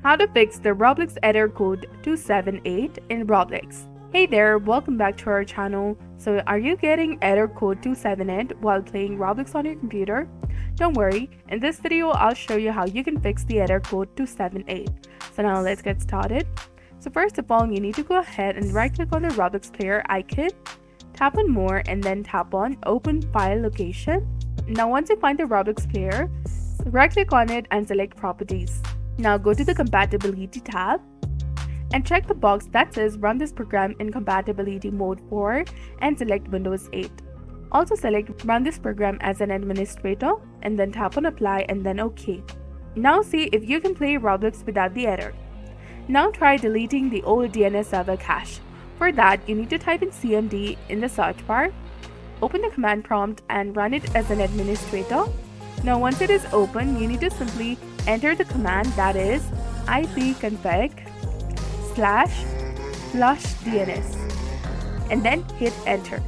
How to fix the Roblox error code 278 in Roblox. Hey there, welcome back to our channel. So are you getting error code 278 while playing Roblox on your computer? Don't worry, in this video I'll show you how you can fix the error code 278. So now let's get started. So first of all, you need to go ahead and right click on the Roblox player icon, tap on more and then tap on open file location. Now once you find the Roblox player, right click on it and select properties. Now go to the compatibility tab and check the box that says run this program in compatibility mode 4 and select Windows 8. Also select run this program as an administrator and then tap on apply and then OK. Now see if you can play Roblox without the error. Now try deleting the old DNS server cache. For that, you need to type in cmd in the search bar, open the command prompt and run it as an administrator. Now once it is open, you need to simply enter the command that is ipconfig/flush_dns and then hit enter.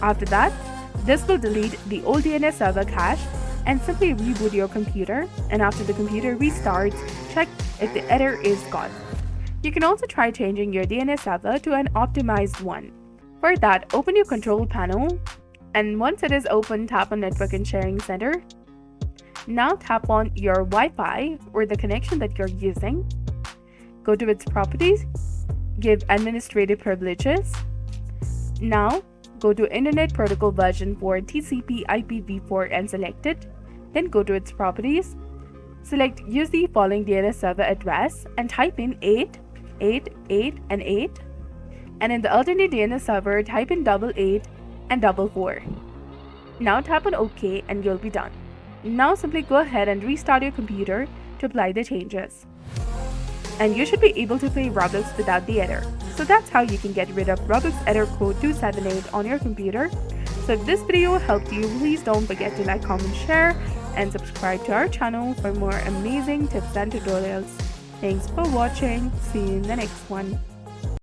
After that, this will delete the old DNS server cache and simply reboot your computer, and after the computer restarts, check if the error is gone. You can also try changing your DNS server to an optimized one. For that, open your control panel and once it is open, tap on Network and Sharing Center. Now tap on your Wi-Fi or the connection that you're using. Go to its properties, give administrative privileges. Now go to Internet Protocol version for TCP IPv4 and select it. Then go to its properties, select use the following DNS server address and type in 8, 8, 8 and 8. And in the alternate DNS server, type in 88 and 44. Now tap on OK and you'll be done. Now simply go ahead and restart your computer to apply the changes. And you should be able to play Roblox without the error. So that's how you can get rid of Roblox error code 278 on your computer. So if this video helped you, please don't forget to like, comment, share and subscribe to our channel for more amazing tips and tutorials. Thanks for watching. See you in the next one.